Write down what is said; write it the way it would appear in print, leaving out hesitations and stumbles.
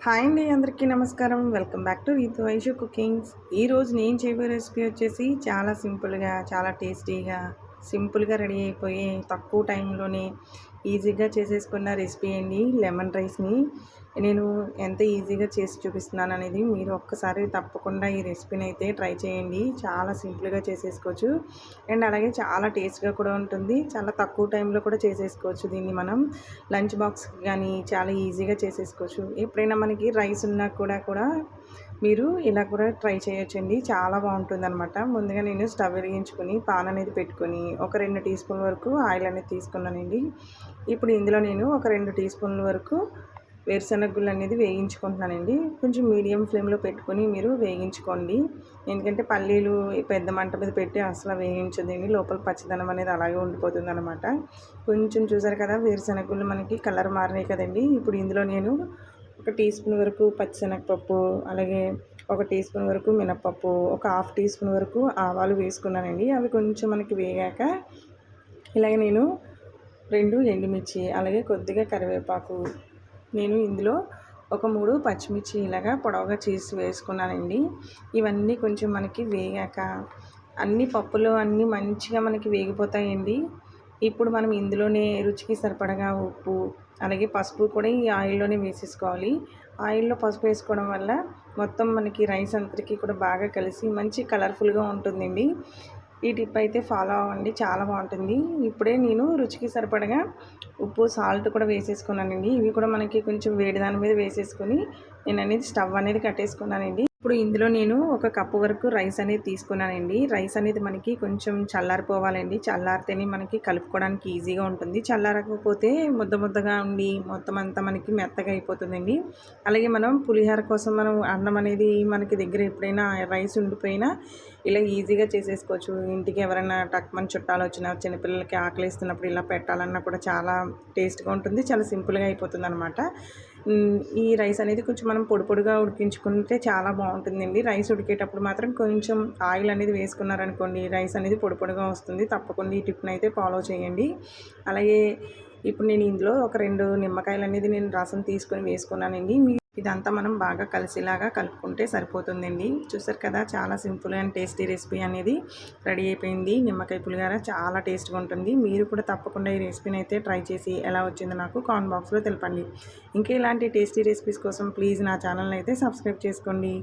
Hi అండి, అందరికీ నమస్కారం. Welcome back to Ritu Aishu cookings. ఈరోజు నేను చేయబోయే రెసిపీ వచ్చేసి చాలా సింపుల్గా, చాలా టేస్టీగా, సింపుల్గా రెడీ అయిపోయి తక్కువ టైంలోనే ఈజీగా చేసేసుకున్న రెసిపీ అండి. లెమన్ రైస్ని నేను ఎంత ఈజీగా చేసి చూపిస్తున్నాను అనేది మీరు ఒక్కసారి తప్పకుండా ఈ రెసిపీని అయితే ట్రై చేయండి. చాలా సింపుల్గా చేసేసుకోవచ్చు అండ్ అలాగే చాలా టేస్ట్గా కూడా ఉంటుంది. చాలా తక్కువ టైంలో కూడా చేసేసుకోవచ్చు. దీన్ని మనం లంచ్ బాక్స్కి కానీ చాలా ఈజీగా చేసేసుకోవచ్చు. ఎప్పుడైనా మనకి రైస్ ఉన్నా కూడా మీరు ఇలా కూడా ట్రై చేయొచ్చండి. చాలా బాగుంటుందన్నమాట. ముందుగా నేను స్టవ్ వెలిగించుకొని పాన్ అనేది పెట్టుకొని ఒక 2 టీ స్పూన్ల వరకు ఆయిల్ అనేది తీసుకున్నానండి. ఇప్పుడు ఇందులో నేను ఒక 2 టీ స్పూన్ల వరకు వేరుశనగ గుళ్ళు అనేది వేయించుకుంటున్నానండి. కొంచెం మీడియం ఫ్లేమ్లో పెట్టుకొని మీరు వేయించుకోండి. ఎందుకంటే పల్లీలు పెద్ద మంట మీద పెట్టి అసలు వేయించదండి, లోపల పచ్చదనం అనేది అలాగే ఉండిపోతుంది అనమాట. కొంచెం చూసారు కదా, వేరుశనగ గుళ్ళు మనకి కలర్ మారినాయి కదండి. ఇప్పుడు ఇందులో నేను ఒక టీ స్పూన్ వరకు పచ్చిశనగపప్పు, అలాగే ఒక టీ స్పూన్ వరకు మినపప్పు, ఒక హాఫ్ టీ స్పూన్ వరకు ఆవాలు వేసుకున్నానండి. అవి కొంచెం మనకి వేగాక ఇలాగే నేను 2 ఎండుమిర్చి, అలాగే కొద్దిగా కరివేపాకు, నేను ఇందులో ఒక 3 పచ్చిమిర్చి ఇలాగా పొడవుగా చేసి వేసుకున్నానండి. ఇవన్నీ కొంచెం మనకి వేగాక అన్ని పప్పులు అన్నీ మంచిగా మనకి వేగిపోతాయండి. ఇప్పుడు మనం ఇందులోనే రుచికి సరిపడగా ఉప్పు, అలాగే పసుపు కూడా ఈ ఆయిల్లోనే వేసేసుకోవాలి. ఆయిల్లో పసుపు వేసుకోవడం వల్ల మొత్తం మనకి రైస్ అంతటికీ కూడా బాగా కలిసి మంచి కలర్ఫుల్గా ఉంటుందండి. ఈ టిప్ అయితే ఫాలో అవ్వండి, చాలా బాగుంటుంది. ఇప్పుడే నేను రుచికి సరిపడగా ఉప్పు, సాల్ట్ కూడా వేసేసుకున్నానండి. ఇవి కూడా మనకి కొంచెం వేడి దాని మీద వేసేసుకొని నేను అనేది స్టవ్ అనేది కట్టేసుకున్నానండి. ఇప్పుడు ఇందులో నేను ఒక కప్పు వరకు రైస్ అనేది తీసుకున్నానండి. రైస్ అనేది మనకి కొంచెం చల్లారిపోవాలండి. చల్లారితేనే మనకి కలుపుకోవడానికి ఈజీగా ఉంటుంది. చల్లారకపోతే ముద్దగా ఉండి మొత్తం అంతా మనకి మెత్తగా అయిపోతుందండి. అలాగే మనం పులిహోర కోసం మనం అన్నం అనేది మనకి దగ్గర ఎప్పుడైనా రైస్ ఉండిపోయినా ఇలా ఈజీగా చేసేసుకోవచ్చు. ఇంటికి ఎవరైనా టక్మని చుట్టాలు వచ్చినా, చిన్నపిల్లలకి ఆకలిస్తున్నప్పుడు ఇలా పెట్టాలన్నా కూడా చాలా టేస్ట్గా ఉంటుంది. చాలా సింపుల్గా అయిపోతుంది అనమాట. ఈ రైస్ అనేది కొంచెం మనం పొడిగా ఉడికించుకుంటే చాలా బాగుంటుందండి. రైస్ ఉడికేటప్పుడు మాత్రం కొంచెం ఆయిల్ అనేది వేసుకున్నారనుకోండి, రైస్ అనేది పొడిగా వస్తుంది. తప్పకుండా ఈ టిప్ని అయితే ఫాలో చేయండి. అలాగే ఇప్పుడు నేను ఇందులో ఒక 2 నిమ్మకాయలు అనేది నేను రసం తీసుకొని వేసుకున్నానండి. ఇదంతా మనం బాగా కలిసేలాగా కలుపుకుంటే సరిపోతుందండి. చూసారు కదా, చాలా సింపుల్ అండ్ టేస్టీ రెసిపీ అనేది రెడీ అయిపోయింది. నిమ్మకాయ పులిహోర చాలా టేస్ట్గా ఉంటుంది. మీరు కూడా తప్పకుండా ఈ రెసిపీని అయితే ట్రై చేసి ఎలా వచ్చిందో నాకు కామెంట్ బాక్స్లో తెలపండి. ఇంకా ఇలాంటి టేస్టీ రెసిపీస్ కోసం ప్లీజ్ నా ఛానల్ని అయితే సబ్స్క్రైబ్ చేసుకోండి.